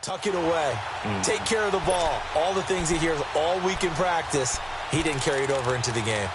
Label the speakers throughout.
Speaker 1: Tuck it away. Take care of the ball. All the things he hears all week in practice, he didn't carry it over into the game.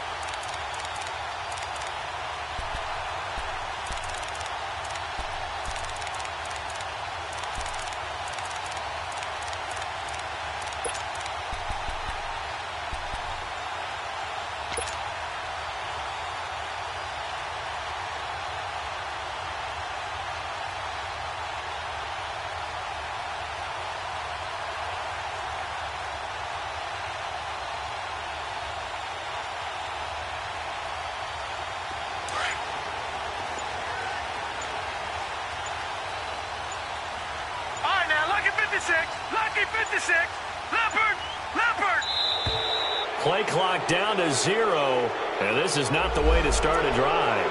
Speaker 2: Lucky 56, Leopard.
Speaker 3: Play clock down to 0, and this is not the way to start a drive.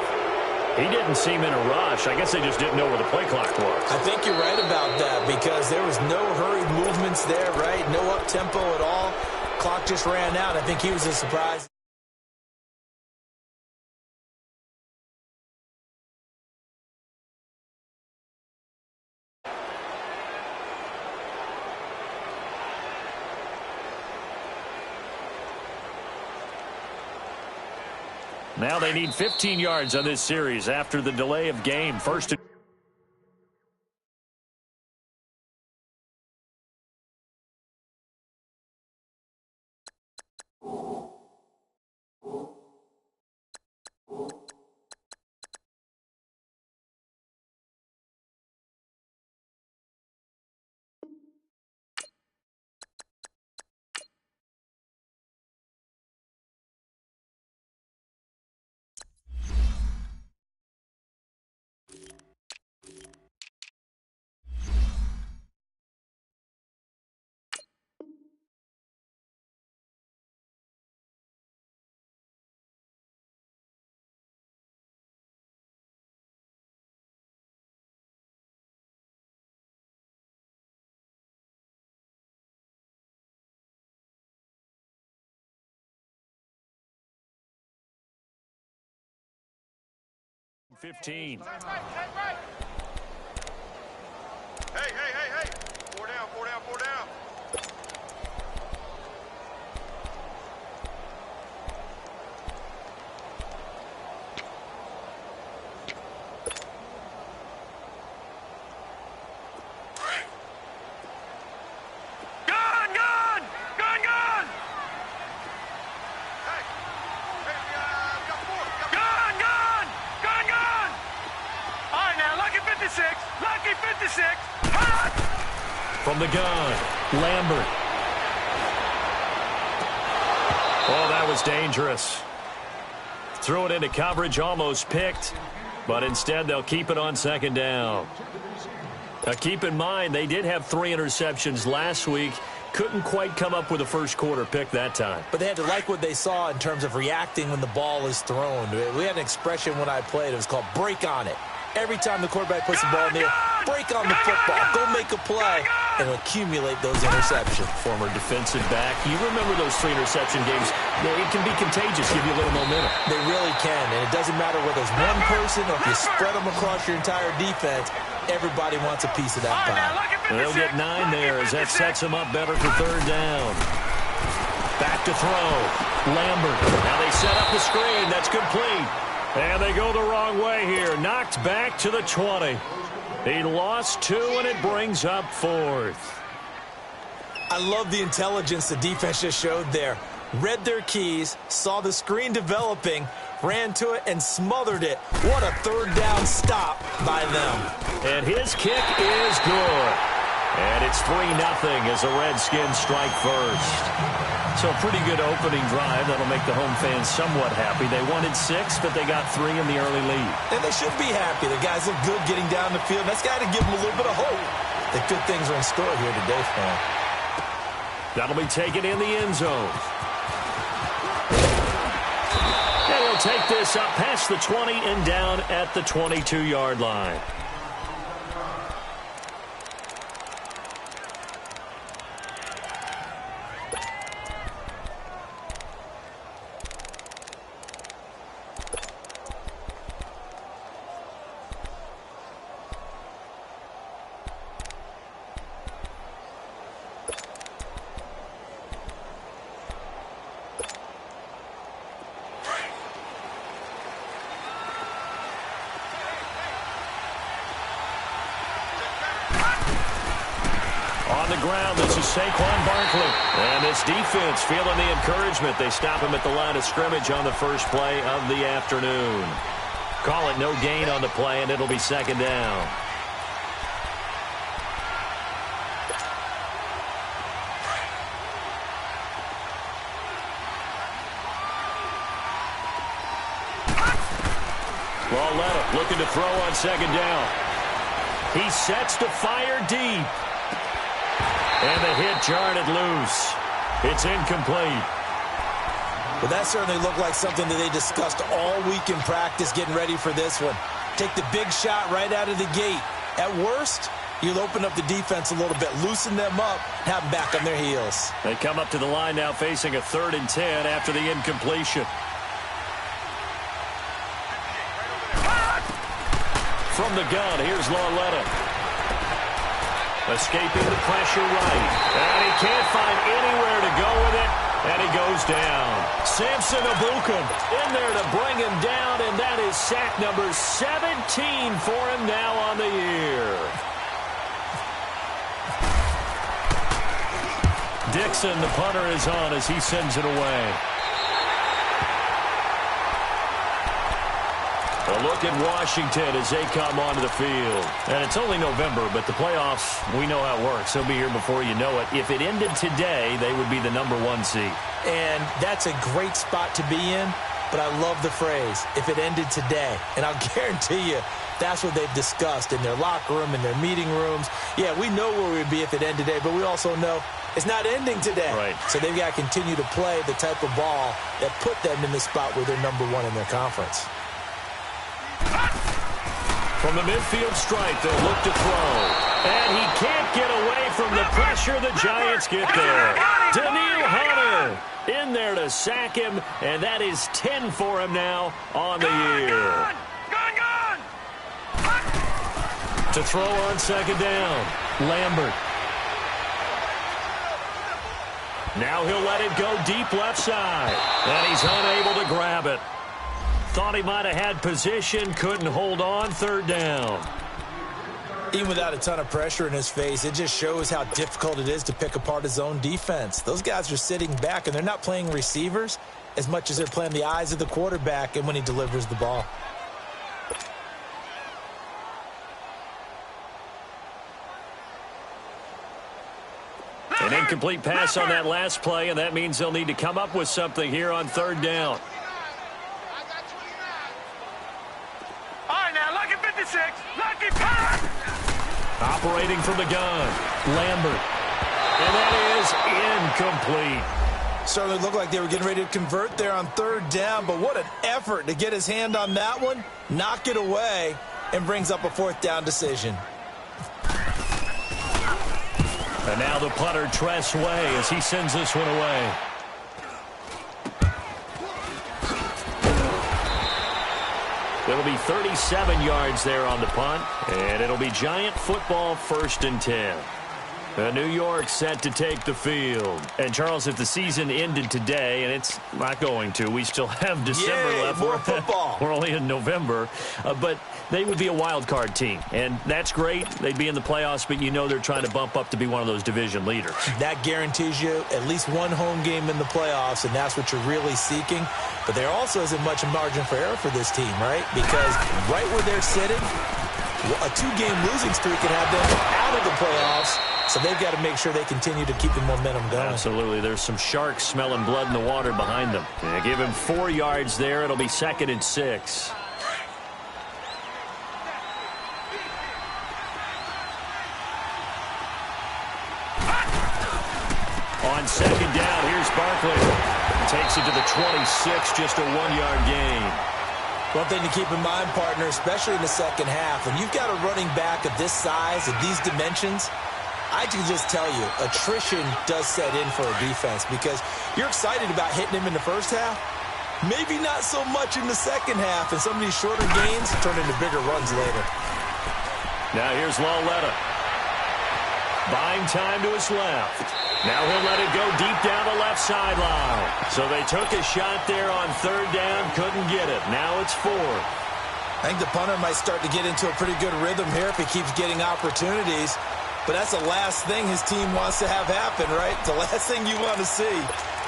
Speaker 3: He didn't seem in a rush. I guess they just didn't know where the play clock was.
Speaker 1: I think you're right about that because there was no hurried movements there, right? No up-tempo at all. Clock just ran out. I think he was as surprised.
Speaker 3: Now they need 15 yards on this series after the delay of game. First. Hey.
Speaker 2: 4 down. Lucky 56.
Speaker 3: From the gun, Lambert. Oh, that was dangerous. Threw it into coverage, almost picked, but instead they'll keep it on second down. Now keep in mind, they did have 3 interceptions last week. Couldn't quite come up with a first quarter pick that time.
Speaker 1: But they had to like what they saw in terms of reacting when the ball is thrown. We had an expression when I played. It was called break on it. Every time the quarterback puts the ball in the air, break on the football. Go make a play and accumulate those interceptions.
Speaker 3: Former defensive back. You remember those 3 interception games. It can be contagious, give you a little momentum.
Speaker 1: They really can, and it doesn't matter whether it's one person or if you spread them across your entire defense. Everybody wants a piece of that pie.
Speaker 3: They'll get 9 there as that sets them up better for third down. Back to throw. Lambert. Now they set up the screen. That's complete. And they go the wrong way here. Knocked back to the 20. He lost 2, and it brings up 4th.
Speaker 1: I love the intelligence the defense just showed there. Read their keys, saw the screen developing, ran to it, and smothered it. What a third down stop by them.
Speaker 3: And his kick is good. And it's 3-0 as the Redskins strike first. So a pretty good opening drive. That'll make the home fans somewhat happy. They wanted 6, but they got 3 in the early lead.
Speaker 1: And they should be happy. The guys look good getting down the field. That's got to give them a little bit of hope that good things are in store here today for them.
Speaker 3: That'll be taken in the end zone. And he'll take this up past the 20 and down at the 22-yard line. ground. This is Saquon Barkley. And this defense feeling the encouragement. They stop him at the line of scrimmage on the first play of the afternoon. Call it no gain on the play, and it'll be second down. Lauletta looking to throw on second down. He sets to fire deep. And the hit jarred it loose. It's incomplete.
Speaker 1: Well, that certainly looked like something that they discussed all week in practice getting ready for this one. Take the big shot right out of the gate. At worst, you'll open up the defense a little bit, loosen them up, have them back on their heels.
Speaker 3: They come up to the line now facing a 3rd and 10 after the incompletion. From the gun, here's Lauletta. Escaping the pressure right. And he can't find anywhere to go with it. And he goes down. Samson Ebukam in there to bring him down. And that is sack number 17 for him now on the year. Dixon, the punter, is on as he sends it away. A look at Washington as they come onto the field. And it's only November, but the playoffs, we know how it works. They'll be here before you know it. If it ended today, they would be the #1 seed.
Speaker 1: And that's a great spot to be in, but I love the phrase, if it ended today. And I'll guarantee you, that's what they've discussed in their locker room, in their meeting rooms. Yeah, we know where we'd be if it ended today, but we also know it's not ending today.
Speaker 3: Right.
Speaker 1: So they've got to continue to play the type of ball that put them in the spot where they're #1 in their conference.
Speaker 3: From the midfield stripe, they'll look to throw. And he can't get away from the pressure. The Giants get there. Daniil Hunter in there to sack him, and that is 10 for him now on the year. To throw on second down, Lambert. Now he'll let it go deep left side, and he's unable to grab it. Thought he might have had position, couldn't hold on, 3rd down.
Speaker 1: Even without a ton of pressure in his face, it just shows how difficult it is to pick apart his own defense. Those guys are sitting back, and they're not playing receivers as much as they're playing the eyes of the quarterback and when he delivers the ball.
Speaker 3: An incomplete pass on that last play, and that means they'll need to come up with something here on 3rd down. Operating from the gun, Lambert. And that is incomplete.
Speaker 1: Certainly looked like they were getting ready to convert there on 3rd down, but what an effort to get his hand on that one, knock it away, and brings up a 4th down decision.
Speaker 3: And now the punter, Tress Way, as he sends this one away. It'll be 37 yards there on the punt, and it'll be Giant football 1st and 10. New York set to take the field. And, Charles, if the season ended today, and it's not going to, we still have December left.
Speaker 1: More football.
Speaker 3: We're only in November. But they would be a wild card team, and that's great. They'd be in the playoffs, but you know they're trying to bump up to be one of those division leaders. That
Speaker 1: guarantees you at least one home game in the playoffs, and that's what you're really seeking. But there also isn't much margin for error for this team, right? Because right where they're sitting, a 2-game losing streak can have them out of the playoffs. So they've got to make sure they continue to keep the momentum going.
Speaker 3: Absolutely. There's some sharks smelling blood in the water behind them. Yeah, give him 4 yards there. It'll be 2nd and 6. On 2nd down, here's Barkley. Takes it to the 26, just a 1-yard gain.
Speaker 1: One thing to keep in mind, partner, especially in the second half, when you've got a running back of this size, of these dimensions, I can just tell you, attrition does set in for a defense because you're excited about hitting him in the first half. Maybe not so much in the second half, and some of these shorter gains turn into bigger runs later.
Speaker 3: Now here's Lauletta. Buying time to his left. Now he'll let it go deep down the left sideline. So they took a shot there on 3rd down, couldn't get it. Now it's 4th.
Speaker 1: I think the punter might start to get into a pretty good rhythm here if he keeps getting opportunities. but that's the last thing his team wants to have happen, right? The last thing you want to see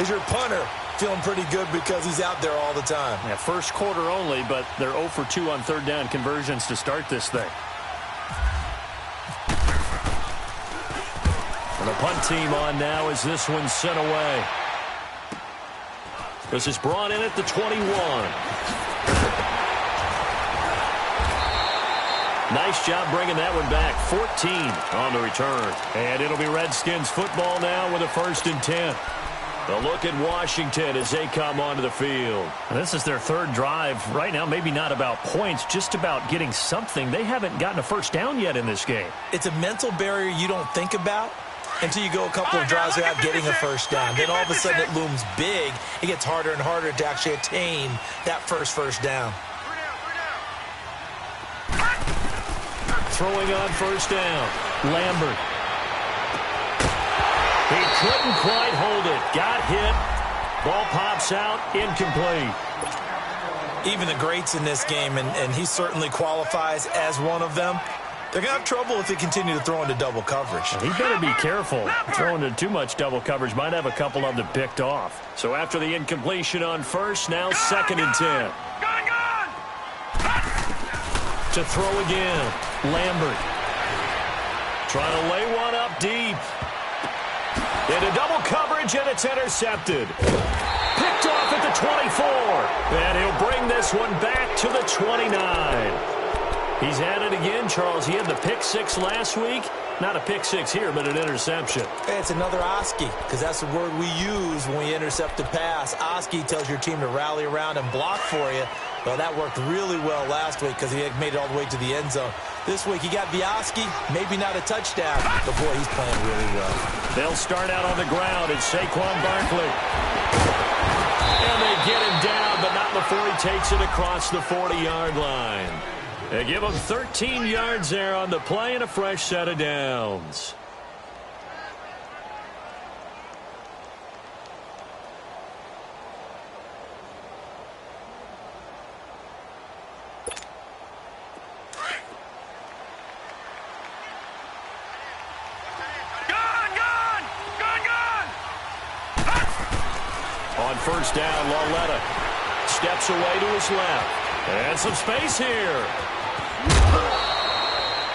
Speaker 1: is your punter feeling pretty good because he's out there all the time.
Speaker 3: Yeah, first quarter only, but they're 0 for 2 on third down conversions to start this thing. And the punt team on now as this one's sent away. This is brought in at the 21. Nice job bringing that one back. 14 on the return. And it'll be Redskins football now with a 1st and 10. A look at Washington as they come onto the field. And this is their third drive. Right now, maybe not about points, just about getting something. They haven't gotten a first down yet in this game.
Speaker 1: It's a mental barrier you don't think about until you go a couple of drives without getting a first down. Then all of a sudden it looms big. It gets harder and harder to actually attain that first down.
Speaker 3: Throwing on first down. Lambert. He couldn't quite hold it. Got hit. Ball pops out. Incomplete.
Speaker 1: Even the greats in this game, and he certainly qualifies as one of them, they're going to have trouble if they continue to throw into double coverage.
Speaker 3: He better be careful. Throwing into too much double coverage might have a couple of them picked off. So after the incompletion on first, now 2nd and 10. To throw again. Lambert. Trying to lay one up deep. Into double coverage, and it's intercepted. Picked off at the 24. And he'll bring this one back to the 29. He's at it again, Charles. He had the pick 6 last week. Not a pick 6 here, but an interception.
Speaker 1: Hey, it's another Oski, because that's the word we use when we intercept a pass. Oski tells your team to rally around and block for you. Well, that worked really well last week because he had made it all the way to the end zone. This week, he got Oski, maybe not a touchdown, but boy, he's playing really well.
Speaker 3: They'll start out on the ground. It's Saquon Barkley. And they get him down, but not before he takes it across the 40-yard line. They give him 13 yards there on the play and a fresh set of downs. On first down, Lauletta steps away to his left. And some space here.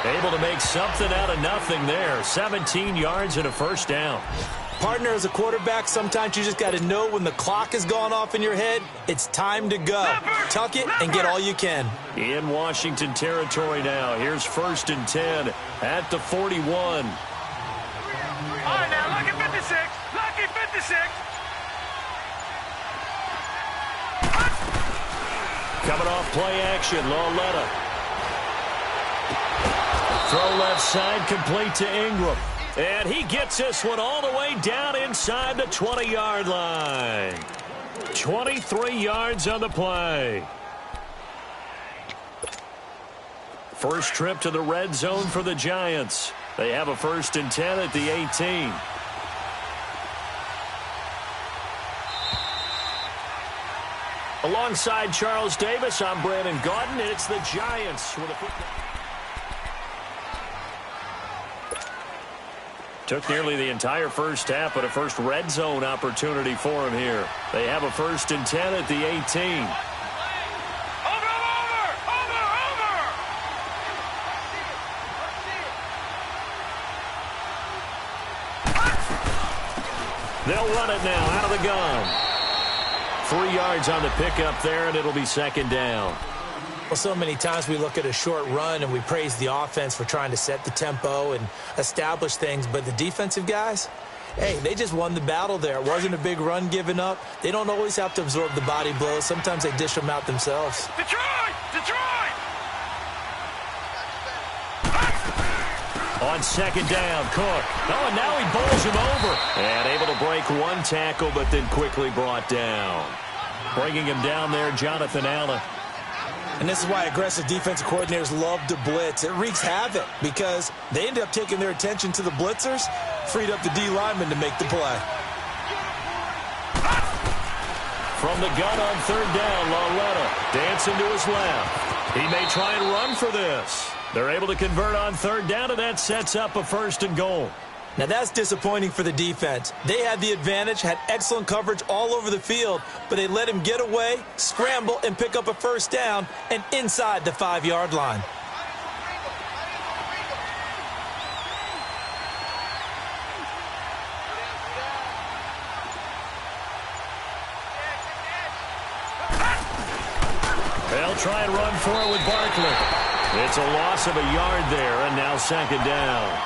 Speaker 3: Able to make something out of nothing there. 17 yards and a first down.
Speaker 1: Partner, as a quarterback, sometimes you just got to know when the clock has gone off in your head, it's time to go. Tuck it and get all you can.
Speaker 3: In Washington territory now. Here's 1st and 10 at the 41.
Speaker 2: All right, now, lucky 56. Lucky 56.
Speaker 3: Coming off play action, Lauletta. Throw left side, complete to Ingram. And he gets this one all the way down inside the 20-yard line. 23 yards on the play. First trip to the red zone for the Giants. They have a 1st and 10 at the 18. Alongside Charles Davis, I'm Brandon Gaudin, and it's the Giants with a football. Took nearly the entire first half, but a first red zone opportunity for him here. They have a 1st and 10 at the 18. They'll run it now out of the gun. 3 yards on the pickup there, and it'll be 2nd down.
Speaker 1: Well, so many times we look at a short run and we praise the offense for trying to set the tempo and establish things, but the defensive guys, hey, they just won the battle there. It wasn't a big run given up. They don't always have to absorb the body blows. Sometimes they dish them out themselves.
Speaker 2: Detroit! Detroit!
Speaker 3: On 2nd down, Cook. Oh, and now he bowls him over. And able to break one tackle, but then quickly brought down. Bringing him down there, Jonathan Allen.
Speaker 1: And this is why aggressive defensive coordinators love to blitz. It wreaks havoc because they end up taking their attention to the blitzers, freed up the D lineman to make the play.
Speaker 3: From the gun on 3rd down, Lauletta dancing to his left. He may try and run for this. They're able to convert on third down, and that sets up a 1st and goal.
Speaker 1: Now, that's disappointing for the defense. They had the advantage, had excellent coverage all over the field, but they let him get away, scramble, and pick up a 1st down and inside the 5-yard line.
Speaker 3: They'll try and run for it with Barkley. It's a loss of a yard there, and now 2nd down.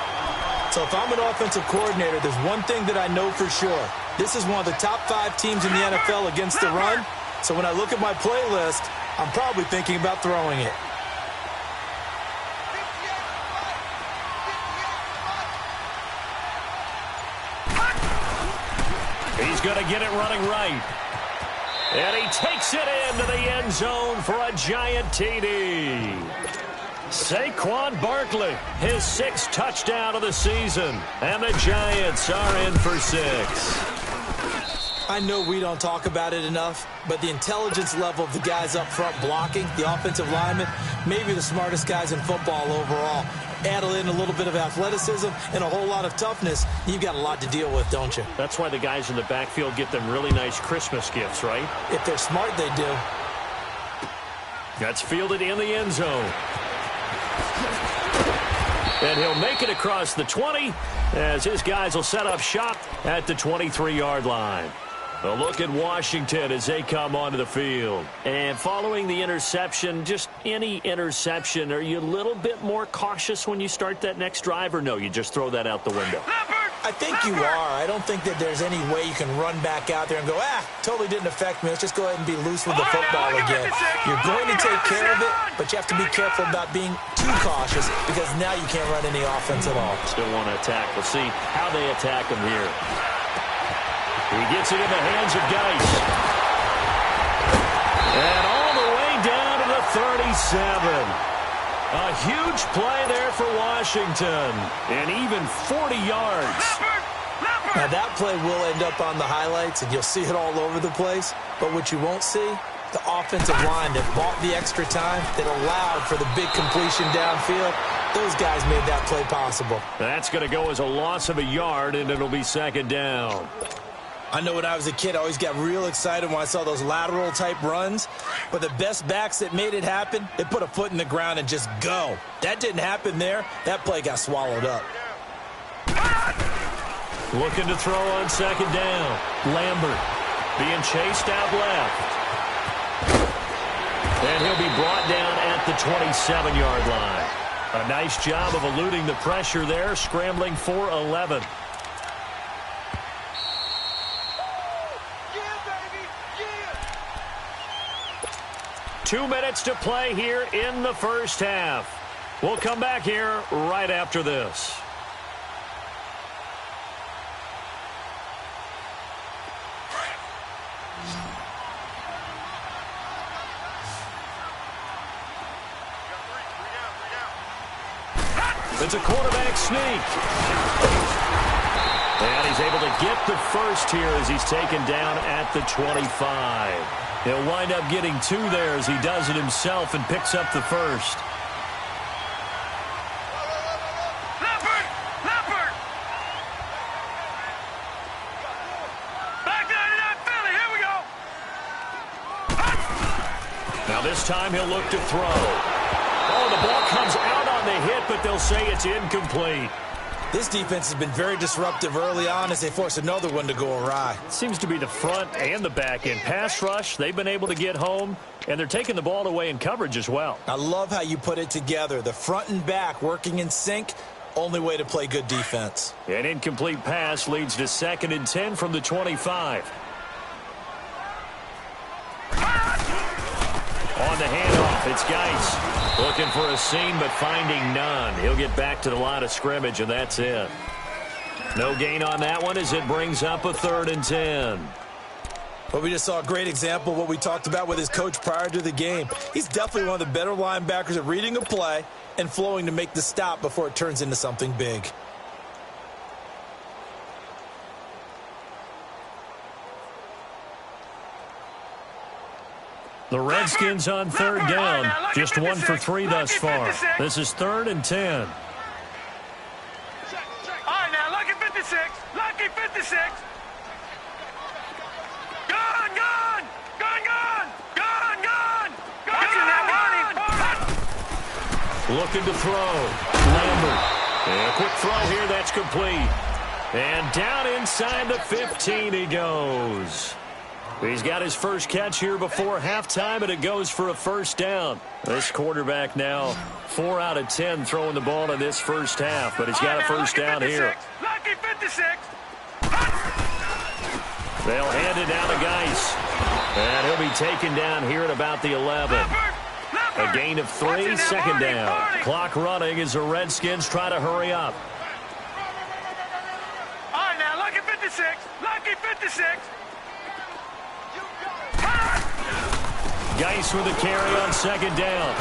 Speaker 1: So if I'm an offensive coordinator, there's one thing that I know for sure. This is one of the top 5 teams in the NFL against the run. So when I look at my playlist, I'm probably thinking about throwing it.
Speaker 3: He's going to get it running right. And he takes it into the end zone for a giant TD. Saquon Barkley, his 6th touchdown of the season. And the Giants are in for 6.
Speaker 1: I know we don't talk about it enough, but the intelligence level of the guys up front blocking, the offensive linemen, maybe the smartest guys in football overall. Add in a little bit of athleticism and a whole lot of toughness, you've got a lot to deal with, don't you?
Speaker 3: That's why the guys in the backfield get them really nice Christmas gifts, right?
Speaker 1: If they're smart, they do.
Speaker 3: That's fielded in the end zone. And he'll make it across the 20 as his guys will set up shop at the 23-yard line. A look at Washington as they come onto the field. And following the interception, just any interception, are you a little bit more cautious when you start that next drive, or no, you just throw that out the window?
Speaker 1: I think you are. I don't think that there's any way you can run back out there and go, totally didn't affect me. Let's just go ahead and be loose with the football again. You're going to take care of it, but you have to be careful about being too cautious because now you can't run any offense at all.
Speaker 3: Still want to attack. We'll see how they attack him here. He gets it in the hands of Geis. And all the way down to the 37. A huge play there for Washington. And even 40 yards.
Speaker 1: Now that play will end up on the highlights, and you'll see it all over the place. But what you won't see, the offensive line that bought the extra time, that allowed for the big completion downfield, those guys made that play possible.
Speaker 3: That's going to go as a loss of a yard, and it'll be 2nd down.
Speaker 1: I know when I was a kid, I always got real excited when I saw those lateral-type runs. But the best backs that made it happen, they put a foot in the ground and just go. That didn't happen there. That play got swallowed up.
Speaker 3: Looking to throw on 2nd down. Lambert being chased out left. And he'll be brought down at the 27-yard line. A nice job of eluding the pressure there, scrambling for 11. 2 minutes to play here in the first half. We'll come back here right after this. It's a quarterback sneak. And he's able to get the first here as he's taken down at the 25. He'll wind up getting 2 there as he does it himself and picks up the first.
Speaker 2: Leopard! Leopard! Back 99 Philly, here we go!
Speaker 3: Now this time he'll look to throw. Oh, the ball comes out on the hit, but they'll say it's incomplete.
Speaker 1: This defense has been very disruptive early on as they force another one to go awry.
Speaker 3: Seems to be the front and the back end. Pass rush, they've been able to get home, and they're taking the ball away in coverage as well.
Speaker 1: I love how you put it together. The front and back working in sync, only way to play good defense.
Speaker 3: An incomplete pass leads to 2nd and 10 from the 25. On the handoff, it's Geis. Looking for a seam, but finding none. He'll get back to the line of scrimmage, and that's it. No gain on that one as it brings up a 3rd and 10.
Speaker 1: But we just saw a great example of what we talked about with his coach prior to the game. He's definitely one of the better linebackers at reading a play and flowing to make the stop before it turns into something big.
Speaker 3: The Redskins on third down. Just 1 for 3 thus far. This is 3rd and 10.
Speaker 2: All right, now, lucky 56. Lucky 56. Gone, gone. Gone, gone. Gone, gone. Gone.
Speaker 3: Looking to throw. Lambert. And a quick throw here. That's complete. And down inside the 15 he goes. He's got his first catch here before halftime, and it goes for a first down. This quarterback now 4 out of 10 throwing the ball in this first half, but he's got a first down here.
Speaker 2: Lucky 56.
Speaker 3: They'll hand it down to Geis. And he'll be taken down here at about the 11. A gain of 3, second down. Clock running as the Redskins try to hurry up.
Speaker 2: All right, now, lucky 56. Lucky 56.
Speaker 3: Geis with a carry on second down.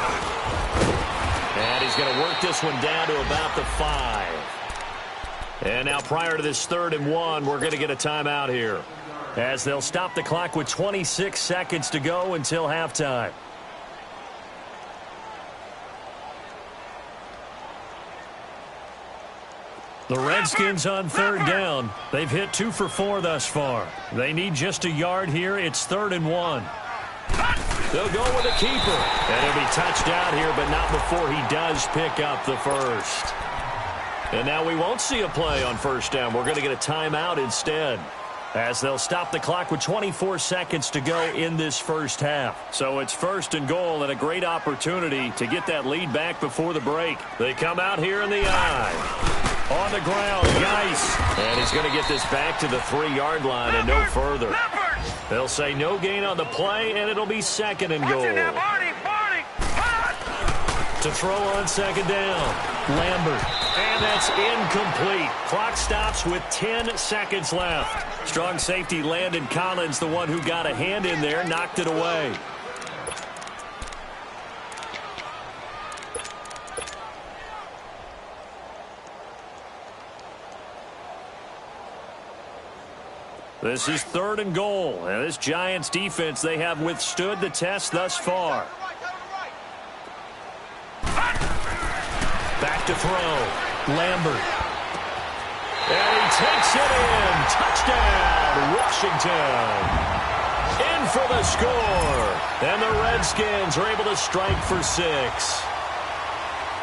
Speaker 3: And he's going to work this one down to about the 5. And now prior to this 3rd and 1, we're going to get a timeout here, as they'll stop the clock with 26 seconds to go until halftime. The Redskins on third down. They've hit 2 for 4 thus far. They need just a yard here. It's 3rd and 1. They'll go with a keeper. And he'll be touched out here, but not before he does pick up the first. And now we won't see a play on first down. We're going to get a timeout instead, as they'll stop the clock with 24 seconds to go in this first half. So it's 1st and goal, and a great opportunity to get that lead back before the break. They come out here in the eye. On the ground, Geis. And he's going to get this back to the 3-yard line and no further. They'll say no gain on the play, and it'll be 2nd and goal. To throw on second down, Lambert. And that's incomplete. Clock stops with 10 seconds left. Strong safety Landon Collins, the one who got a hand in there, knocked it away. This is 3rd and goal. And this Giants defense, they have withstood the test thus far. Back to throw. Lambert. And he takes it in. Touchdown, Washington. In for the score. And the Redskins are able to strike for 6.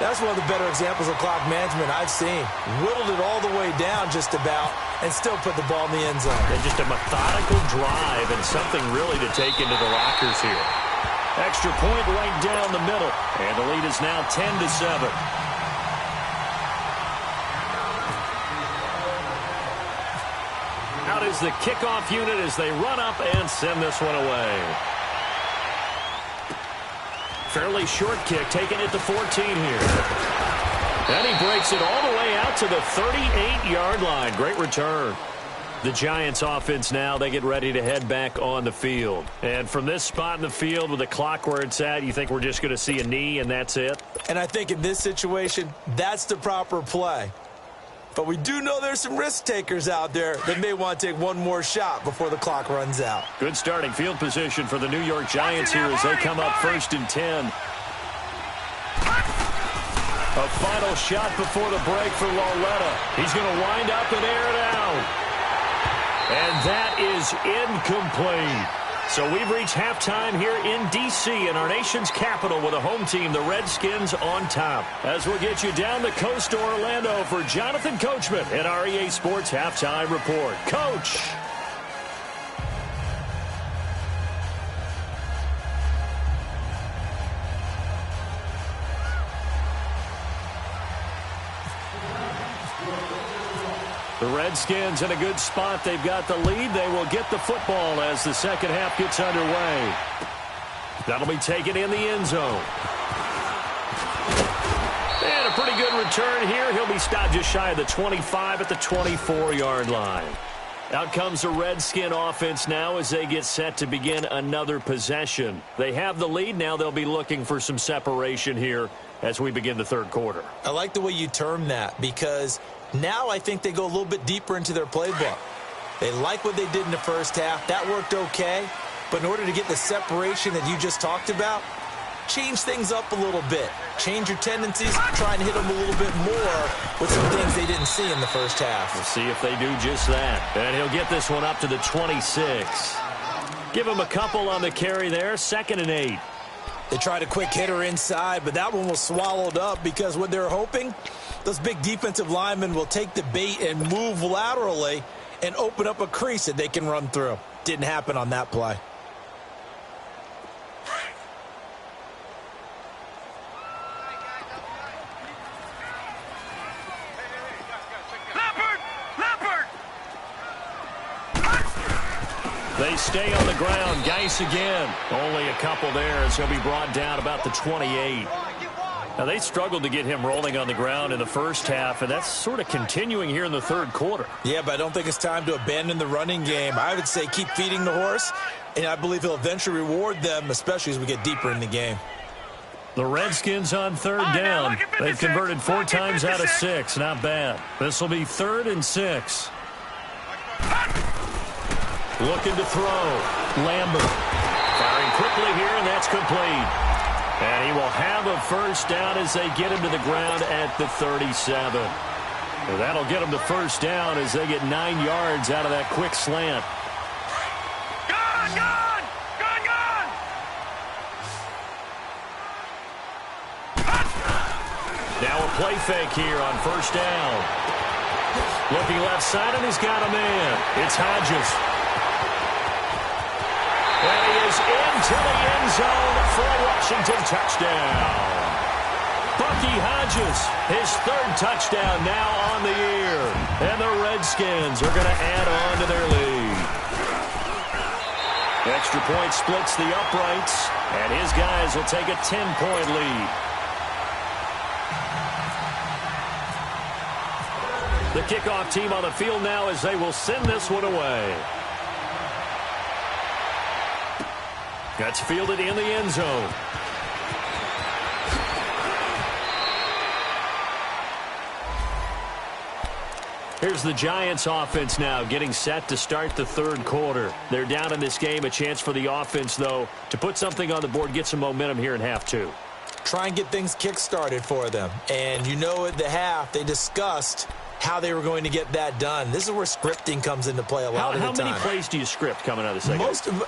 Speaker 1: That's one of the better examples of clock management I've seen. Whittled it all the way down just about and still put the ball in the end zone.
Speaker 3: And just a methodical drive and something really to take into the lockers here. Extra point right down the middle. And the lead is now 10-7. Out is the kickoff unit as they run up and send this one away. Fairly short kick, taking it to 14 here. And he breaks it all the way out to the 38-yard line. Great return. The Giants offense now, they get ready to head back on the field. And from this spot in the field with the clock where it's at, you think we're just going to see a knee and that's it?
Speaker 1: And I think in this situation, that's the proper play. But we do know there's some risk takers out there that may want to take one more shot before the clock runs out.
Speaker 3: Good starting field position for the New York Giants here as they come up 1st and 10. A final shot before the break for Lauletta. He's going to wind up and air it out. And that is incomplete. So we've reached halftime here in D.C. in our nation's capital with a home team, the Redskins, on top. As we'll get you down the coast to Orlando for Jonathan Coachman at our EA Sports Halftime Report. Coach. The Redskins in a good spot. They've got the lead. They will get the football as the second half gets underway. That'll be taken in the end zone. And a pretty good return here. He'll be stopped just shy of the 25 at the 24-yard line. Out comes the Redskin offense now as they get set to begin another possession. They have the lead. Now they'll be looking for some separation here as we begin the third quarter.
Speaker 1: I like the way you term that, because now I think they go a little bit deeper into their playbook. They like what they did in the first half. That worked okay. But in order to get the separation that you just talked about, change things up a little bit. Change your tendencies, try and hit them a little bit more with some things they didn't see in the first half.
Speaker 3: We'll see if they do just that. And he'll get this one up to the 26. Give him a couple on the carry there, 2nd and 8.
Speaker 1: They tried a quick hitter inside, but that one was swallowed up because what they're hoping, those big defensive linemen will take the bait and move laterally and open up a crease that they can run through. Didn't happen on that play.
Speaker 3: They stay on the ground. Geis again. Only a couple there as he'll be brought down about the 28. Now, they struggled to get him rolling on the ground in the first half, and that's sort of continuing here in the third quarter.
Speaker 1: Yeah, but I don't think it's time to abandon the running game. I would say keep feeding the horse, and I believe he'll eventually reward them, especially as we get deeper in the game.
Speaker 3: The Redskins on third down. They've converted 4 times out of 6. Not bad. This will be 3rd and 6. Looking to throw. Lambert. Firing quickly here, and that's complete. And he will have a first down as they get him to the ground at the 37. Well, that'll get him the first down as they get 9 yards out of that quick slant.
Speaker 2: Gone, gone! Gone, gone!
Speaker 3: Now a play fake here on first down. Looking left side, and he's got a man. It's Hodges. And he is into the end zone for a Washington touchdown. Bucky Hodges, his 3rd touchdown now on the year. And the Redskins are going to add on to their lead. Extra point splits the uprights, and his guys will take a 10-point lead. The kickoff team on the field now as they will send this one away. That's fielded in the end zone. Here's the Giants offense now getting set to start the third quarter. They're down in this game. A chance for the offense, though, to put something on the board, get some momentum here in half 2.
Speaker 1: Try and get things kick-started for them. And you know at the half, they discussed how they were going to get that done. This is where scripting comes into play a lot of the time.
Speaker 3: How many plays do you script coming out of the second?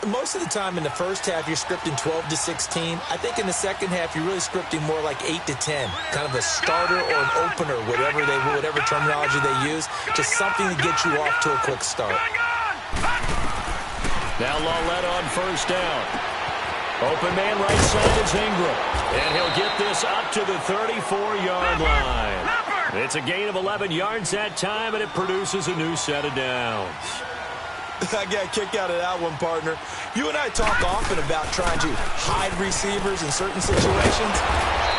Speaker 1: Most of the time in the first half, you're scripting 12 to 16. I think in the second half, you're really scripting more like 8 to 10. Kind of a starter or an opener, whatever terminology they use. Just something to get you off to a quick start.
Speaker 3: Now Lawletta on first down. Open man right side is Ingram. And he'll get this up to the 34-yard line. It's a gain of 11 yards that time, and it produces a new set of downs.
Speaker 1: I got a kick out of that one, partner. You and I talk often about trying to hide receivers in certain situations,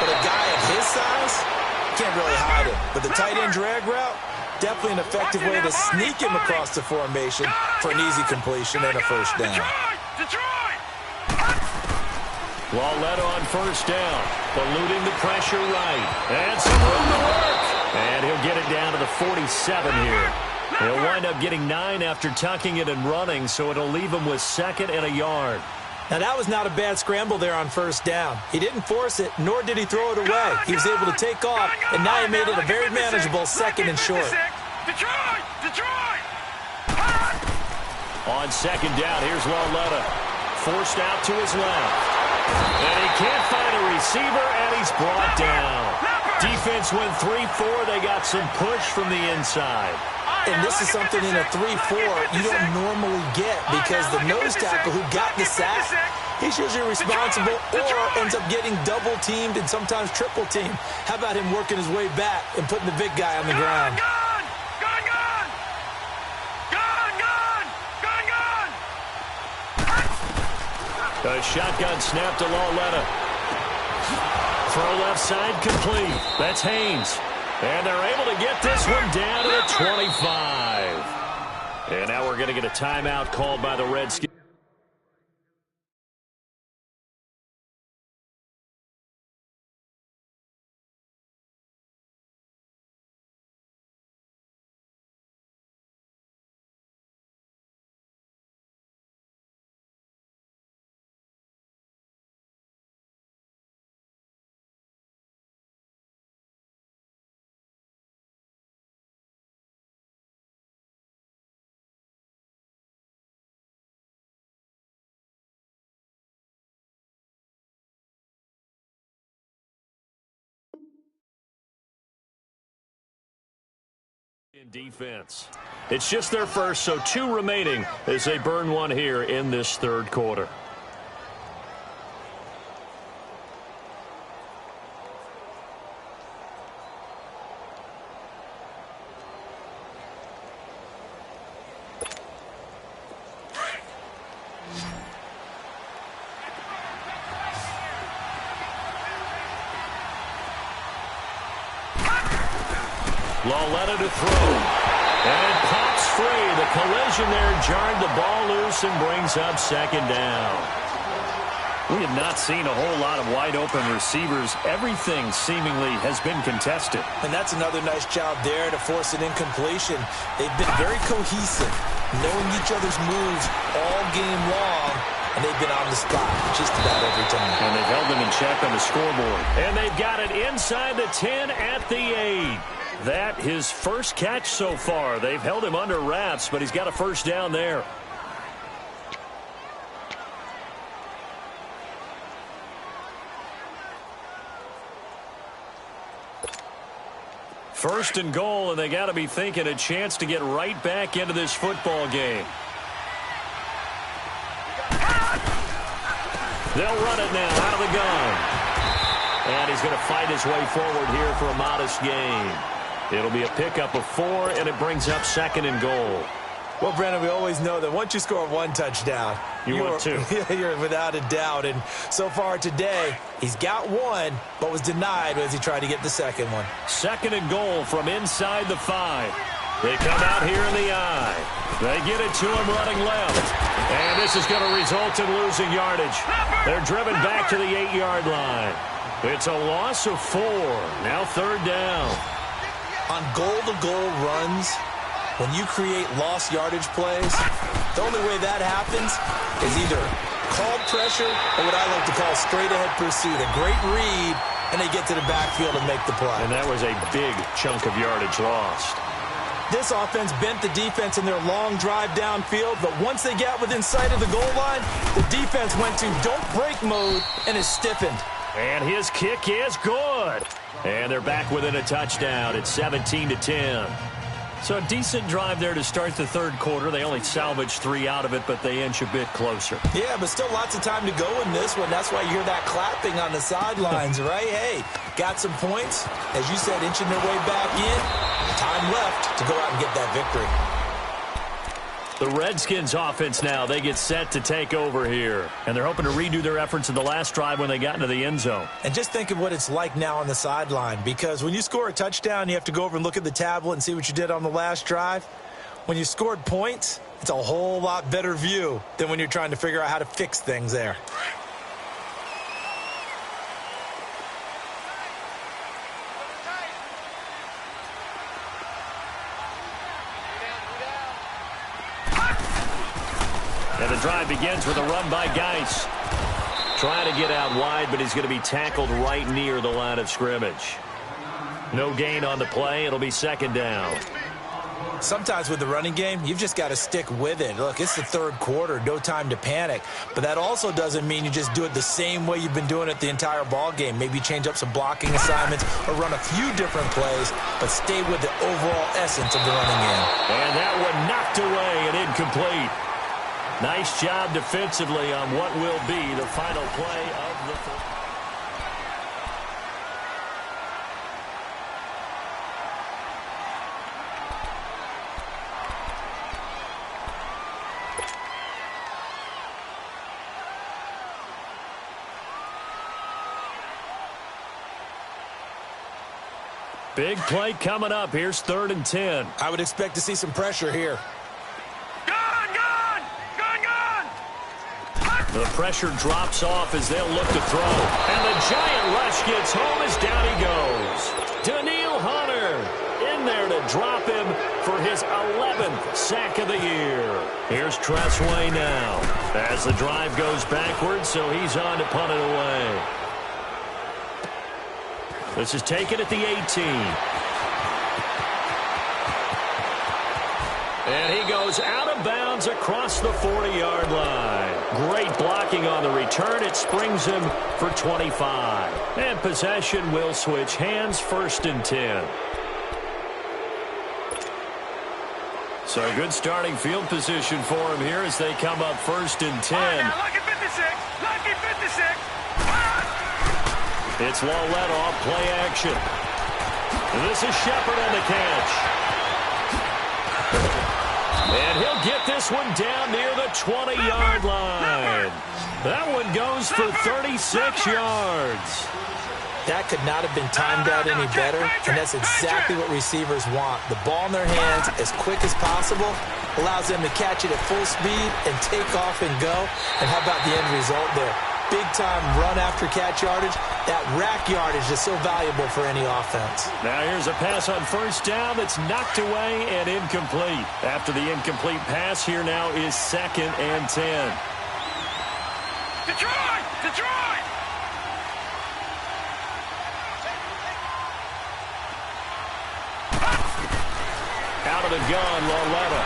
Speaker 1: but a guy of his size can't really hide him. But the tight end drag route, definitely an effective way to sneak him across the formation for an easy completion and a first down.
Speaker 3: Lawletta on first down, eluding the pressure right, and some room to work. And he'll get it down to the 47 here. He'll wind up getting 9 after tucking it and running, so it'll leave him with 2nd and a yard.
Speaker 1: Now, that was not a bad scramble there on first down. He didn't force it, nor did he throw it away. He was able to take off, and now he made it a very manageable 2nd and short.
Speaker 3: On 2nd down, here's Lawletta. Forced out to his left. And he can't find a receiver, and he's brought down. Defense went 3-4. They got some push from the inside.
Speaker 1: And this is something in a 3-4 you don't normally get because the nose tackle who got the sack, he's usually responsible or ends up getting double-teamed and sometimes triple-teamed. How about him working his way back and putting the big guy on the ground?
Speaker 3: A shotgun snap to Lawletta. Throw left side complete. That's Haynes. And they're able to get this one down to the 25. And now we're going to get a timeout called by the Redskins. In defense. It's just their first, so 2 remaining as they burn one here in this third quarter. Loletta to throw. And it pops free. The collision there jarred the ball loose and brings up second down. We have not seen a whole lot of wide-open receivers. Everything seemingly has been contested.
Speaker 1: And that's another nice job there to force an incompletion. They've been very cohesive, knowing each other's moves all game long, and they've been on the spot just about every time.
Speaker 3: And they've held them in check on the scoreboard. And they've got it inside the 10 at the 8. That his first catch so far. They've held him under wraps, but he's got a first down there. First and goal, and they got to be thinking a chance to get right back into this football game. They'll run it now out of the gun. And he's going to fight his way forward here for a modest gain. It'll be a pickup of 4, and it brings up second and goal.
Speaker 1: Well, Brandon, we always know that once you score 1 touchdown,
Speaker 3: you're 2.
Speaker 1: You're without a doubt. And so far today, he's got 1, but was denied as he tried to get the second one.
Speaker 3: Second and goal from inside the 5. They come out here in the eye. They get it to him running left. And this is going to result in losing yardage. They're driven back to the 8-yard line. It's a loss of 4. Now third down.
Speaker 1: On goal-to-goal runs, when you create lost yardage plays, the only way that happens is either called pressure or what I like to call straight-ahead pursuit. A great read, and they get to the backfield and make the play.
Speaker 3: And that was a big chunk of yardage lost.
Speaker 1: This offense bent the defense in their long drive downfield, but once they got within sight of the goal line, the defense went to don't break mode and is stiffened.
Speaker 3: And his kick is good. And they're back within a touchdown. It's 17-10. So a decent drive there to start the third quarter. They only salvaged 3 out of it, but they inch a bit closer.
Speaker 1: Yeah, but still lots of time to go in this one. That's why you hear that clapping on the sidelines, right? Hey, got some points. As you said, inching their way back in. Time left to go out and get that victory.
Speaker 3: The Redskins offense now, they get set to take over here. And they're hoping to redo their efforts in the last drive when they got into the end zone.
Speaker 1: And just think of what it's like now on the sideline, because when you score a touchdown, you have to go over and look at the tablet and see what you did on the last drive. When you scored points, it's a whole lot better view than when you're trying to figure out how to fix things there.
Speaker 3: And the drive begins with a run by Geis. Trying to get out wide, but he's going to be tackled right near the line of scrimmage. No gain on the play. It'll be second down.
Speaker 1: Sometimes with the running game, you've just got to stick with it. Look, it's the third quarter, no time to panic. But that also doesn't mean you just do it the same way you've been doing it the entire ball game. Maybe change up some blocking assignments or run a few different plays, but stay with the overall essence of the running game.
Speaker 3: And that one knocked away and incomplete. Nice job defensively on what will be the final play of the fourth. Big play coming up. Here's 3rd and 10.
Speaker 1: I would expect to see some pressure here.
Speaker 3: The pressure drops off as they'll look to throw. And the giant rush gets home as down he goes. Daniil Hunter in there to drop him for his 11th sack of the year. Here's Tressway now as the drive goes backwards, so he's on to punt it away. This is taken at the 18. And he goes out of bounds across the 40-yard line. Great blocking on the return. It springs him for 25. And possession will switch hands, 1st and 10. So good starting field position for him here as they come up 1st and 10.
Speaker 2: Now lucky 56. Lucky 56.
Speaker 3: It's Lawletta off play action. This is Shepard on the catch. And he'll get this one down near the 20-yard line. That one goes for 36 yards.
Speaker 1: That could not have been timed out any better, and that's exactly what receivers want. The ball in their hands as quick as possible allows them to catch it at full speed and take off and go. And how about the end result there? Big-time run after catch yardage. That rack yardage is so valuable for any offense.
Speaker 3: Now here's a pass on 1st down that's knocked away and incomplete. After the incomplete pass, here now is 2nd and 10.
Speaker 2: Detroit! Detroit!
Speaker 3: Out of the gun, Lawletta.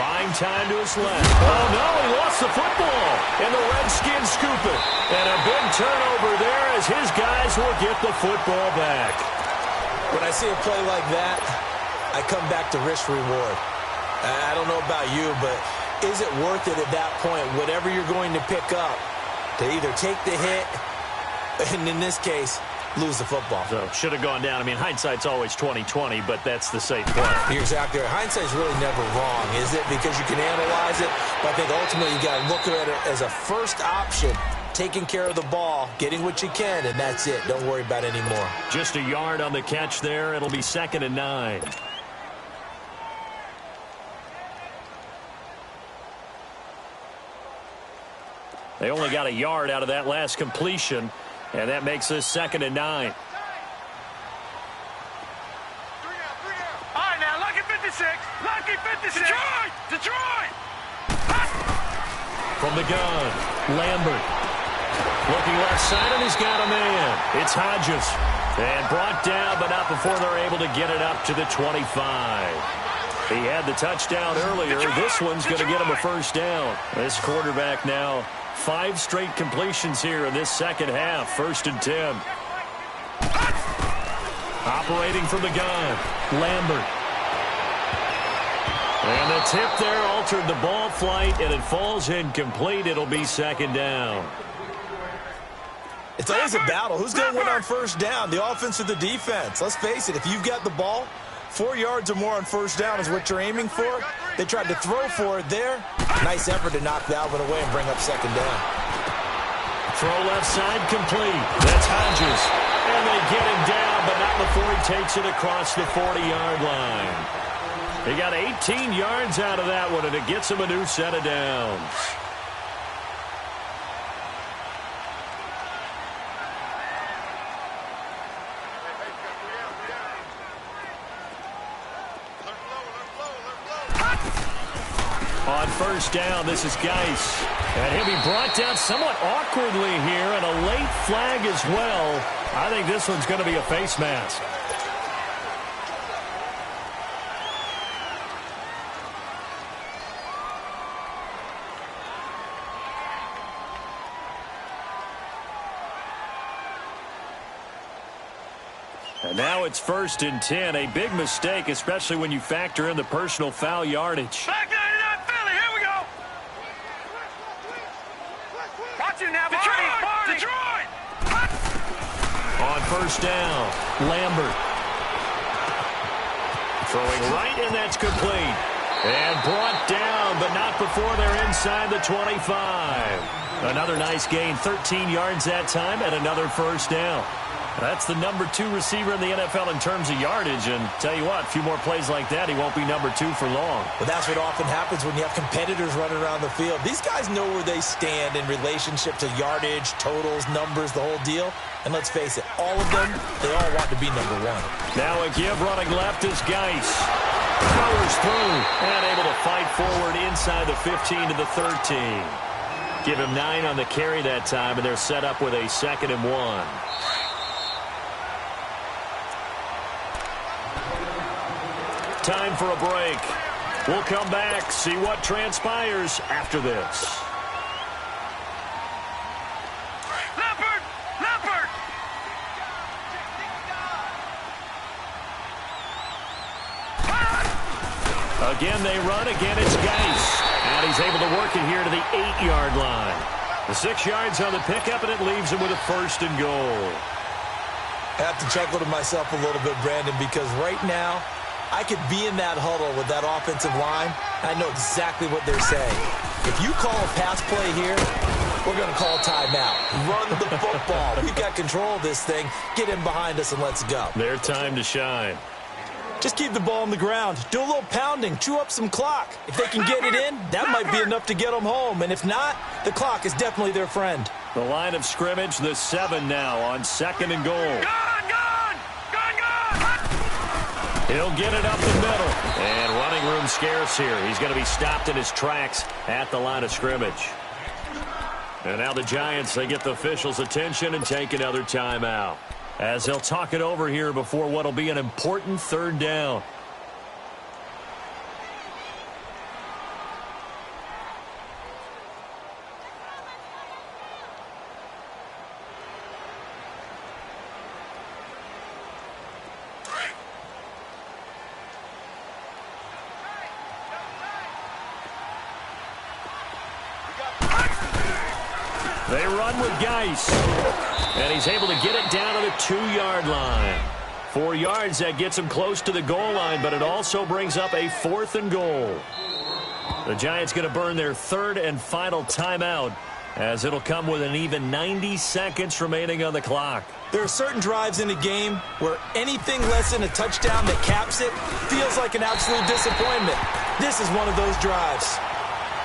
Speaker 3: Buying time to his left. Oh, no, he lost the football. And the Redskins scoop it. And a big turnover there as his guys will get the football back.
Speaker 1: When I see a play like that, I come back to risk-reward. I don't know about you, but is it worth it at that point, whatever you're going to pick up, to either take the hit, and in this case, lose the football?
Speaker 3: So, should have gone down. I mean, hindsight's always 20/20, but that's the safe play.
Speaker 1: You're exactly right. Hindsight's really never wrong, is it? Because you can analyze it, but I think ultimately you got to look at it as a first option, taking care of the ball, getting what you can, and that's it. Don't worry about it anymore.
Speaker 3: Just a yard on the catch there. It'll be 2nd and 9. They only got a yard out of that last completion, and that makes this 2nd and 9.
Speaker 2: All right, now, lucky 56. Lucky 56. Detroit! Detroit!
Speaker 3: From the gun, Lambert. Looking left side, and he's got a man. It's Hodges. And brought down, but not before they're able to get it up to the 25. He had the touchdown earlier. This one's going to get him a 1st down. This quarterback now 5 straight completions here in this second half. 1st and 10. Operating from the gun, Lambert. And the tip there altered the ball flight, and it falls incomplete. It'll be 2nd down.
Speaker 1: It's always a battle. Who's going to win on 1st down, the offense or the defense? Let's face it, if you've got the ball, 4 yards or more on 1st down is what you're aiming for. They tried to throw for it there. Nice effort to knock that one away and bring up 2nd down.
Speaker 3: Throw left side complete. That's Hodges. And they get him down, but not before he takes it across the 40-yard line. He got 18 yards out of that one, and it gets him a new set of downs. On 1st down, this is Geis. And he'll be brought down somewhat awkwardly here, and a late flag as well. I think this one's going to be a face mask. And now it's 1st and 10. A big mistake, especially when you factor in the personal foul yardage.
Speaker 2: Back 99 Philly, here we go. Watch it now, Detroit! Detroit!
Speaker 3: On 1st down, Lambert. Throwing right, and that's complete. And brought down, but not before they're inside the 25. Another nice gain, 13 yards that time, and another 1st down. That's the number 2 receiver in the NFL in terms of yardage, and tell you what, a few more plays like that, he won't be number 2 for long.
Speaker 1: Well, that's what often happens when you have competitors running around the field. These guys know where they stand in relationship to yardage, totals, numbers, the whole deal. And let's face it, all of them, they all want to be number 1.
Speaker 3: Now a give running left is Geis. Powers through and able to fight forward inside the 15 to the 13. Give him 9 on the carry that time, and they're set up with a 2nd and 1. Time for a break. We'll come back, see what transpires after this.
Speaker 2: Leopard! Leopard!
Speaker 3: Again, they run. Again, it's Geis. And he's able to work it here to the 8-yard line. The 6 yards on the pickup, and it leaves him with a 1st and goal.
Speaker 1: I have to chuckle to myself a little bit, Brandon, because right now I could be in that huddle with that offensive line. I know exactly what they're saying. If you call a pass play here, we're going to call timeout. Run the football. We've got control of this thing. Get in behind us and let's go.
Speaker 3: Their time to shine.
Speaker 1: Just keep the ball on the ground. Do a little pounding. Chew up some clock. If they can get it in, that might be enough to get them home. And if not, the clock is definitely their friend.
Speaker 3: The line of scrimmage, the 7 now on 2nd and goal.
Speaker 2: Gone!
Speaker 3: He'll get it up the middle. And running room scarce here. He's going to be stopped in his tracks at the line of scrimmage. And now the Giants, they get the officials' attention and take another timeout, as they'll talk it over here before what will be an important 3rd down. They run with Geis. And he's able to get it down to the 2-yard line. 4 yards, that gets him close to the goal line, but it also brings up a 4th and goal. The Giants going to burn their 3rd and final timeout, as it'll come with an even 90 seconds remaining on the clock.
Speaker 1: There are certain drives in a game where anything less than a touchdown that caps it feels like an absolute disappointment. This is one of those drives.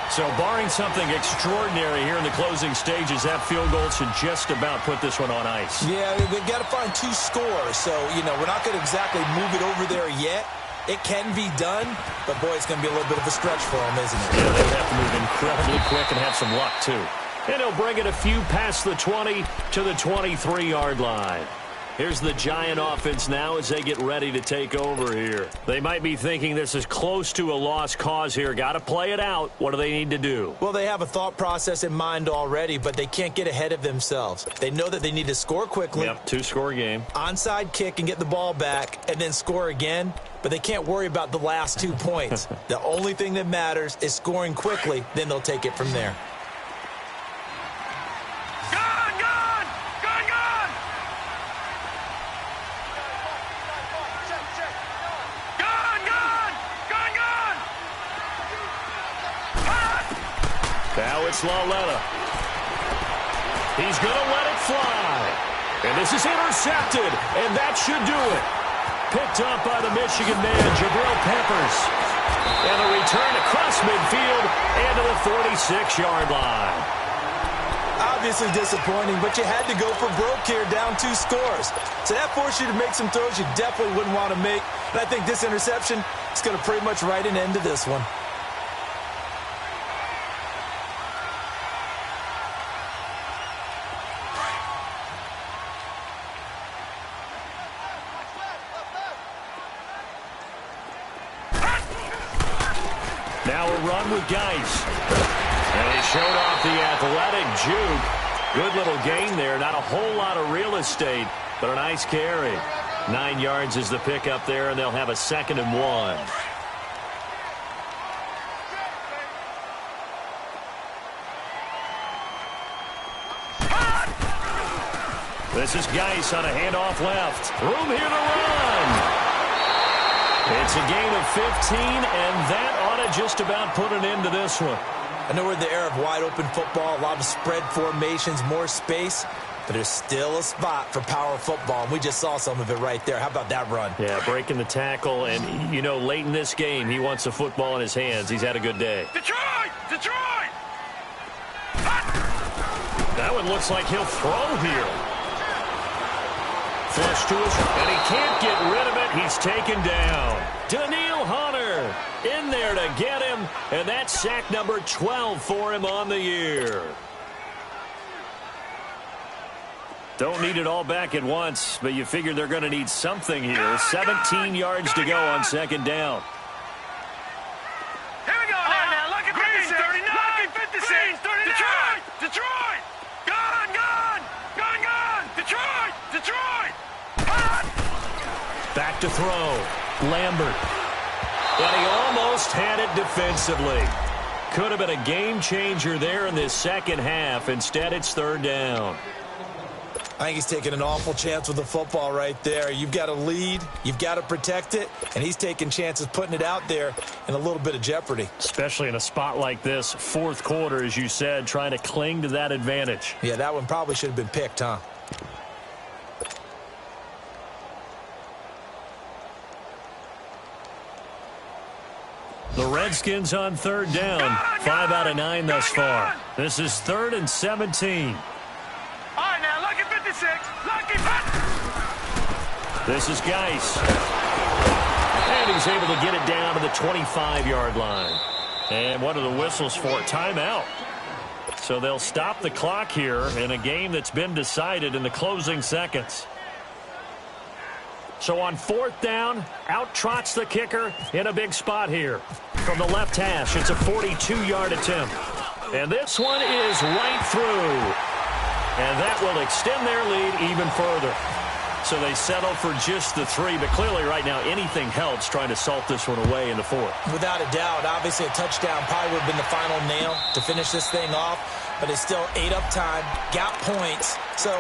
Speaker 3: So barring something extraordinary here in the closing stages, that field goal should just about put this one on ice.
Speaker 1: Yeah, we've got to find 2 scores. So, we're not going to exactly move it over there yet. It can be done, but, boy, it's going to be a little bit of a stretch for them, isn't it?
Speaker 3: Yeah, they have to move incredibly quick and have some luck, too. And he'll bring it a few past the 20 to the 23-yard line. Here's the Giant offense now as they get ready to take over here. They might be thinking this is close to a lost cause here. Got to play it out. What do they need to do?
Speaker 1: Well, they have a thought process in mind already, but they can't get ahead of themselves. They know that they need to score quickly.
Speaker 3: Yep, 2-score game.
Speaker 1: Onside kick and get the ball back and then score again, but they can't worry about the last 2 points. The only thing that matters is scoring quickly, then they'll take it from there.
Speaker 3: Now it's Laletta. He's going to let it fly. And this is intercepted, and that should do it. Picked up by the Michigan man, Jabril Peppers. And a return across midfield and to the 46-yard line.
Speaker 1: Obviously disappointing, but you had to go for broke here, down 2 scores. So that forced you to make some throws you definitely wouldn't want to make. And I think this interception is going to pretty much write an end to this one.
Speaker 3: Now a run with Geis. And he showed off the athletic juke. Good little gain there. Not a whole lot of real estate, but a nice carry. 9 yards is the pickup there, and they'll have a 2nd and 1. This is Geis on a handoff left. Room here to run. It's a gain of 15, and that ought to just about put an end to this one.
Speaker 1: I know we're in the era of wide-open football, a lot of spread formations, more space, but there's still a spot for power football, and we just saw some of it right there. How about that run?
Speaker 3: Yeah, breaking the tackle, and, late in this game, he wants the football in his hands. He's had a good day.
Speaker 2: Detroit!
Speaker 3: That one looks like he'll throw here. Flush to us, and he can't get rid of it. He's taken down. Daniil Hunter in there to get him, and that's sack number 12 for him on the year. Don't need it all back at once, but you figure they're going to need something here. 17 yards to go on 2nd down.
Speaker 2: Here we go now. Look at 56. 39. Look at 56. 39. Detroit. Gone. Detroit.
Speaker 3: Back to throw. Lambert. And he almost had it defensively. Could have been a game changer there in this second half. Instead, it's third down.
Speaker 1: I think he's taking an awful chance with the football right there. You've got to lead, you've got to protect it, and he's taking chances putting it out there in a little bit of jeopardy.
Speaker 3: Especially in a spot like this, fourth quarter, as you said, trying to cling to that advantage.
Speaker 1: Yeah, that one probably should have been picked, huh?
Speaker 3: The Redskins on third down. 5 out of 9 thus far. This is 3rd and 17.
Speaker 2: All right, now, lucky 56. Lucky 50.
Speaker 3: This is Geis. And he's able to get it down to the 25-yard line. And what are the whistles for? Timeout. So they'll stop the clock here in a game that's been decided in the closing seconds. So on 4th down, out trots the kicker in a big spot here. From the left hash, it's a 42-yard attempt. And this one is right through. And that will extend their lead even further. So they settle for just the 3, but clearly right now anything helps trying to salt this one away in the 4th.
Speaker 1: Without a doubt, obviously a touchdown probably would have been the final nail to finish this thing off, but it's still ate up time, got points. So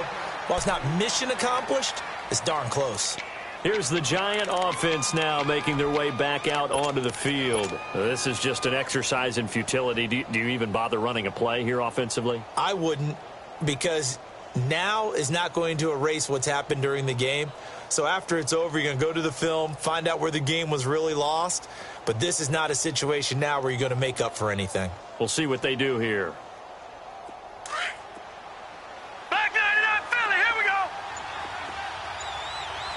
Speaker 1: while it's not mission accomplished, it's darn close.
Speaker 3: Here's the Giant offense now making their way back out onto the field. This is just an exercise in futility. Do you even bother running a play here offensively?
Speaker 1: I wouldn't, because now is not going to erase what's happened during the game. So after it's over, you're going to go to the film, find out where the game was really lost. But this is not a situation now where you're going to make up for anything.
Speaker 3: We'll see what they do here.
Speaker 2: Back 99 Philly, here we go.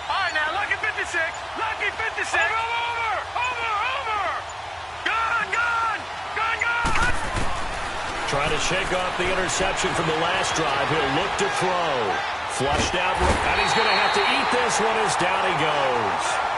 Speaker 2: All right, now, lucky 56. Lucky 56. Over. Gone.
Speaker 3: Trying to shake off the interception from the last drive. He'll look to throw. Flushed out, and he's going to have to eat this one as down he goes.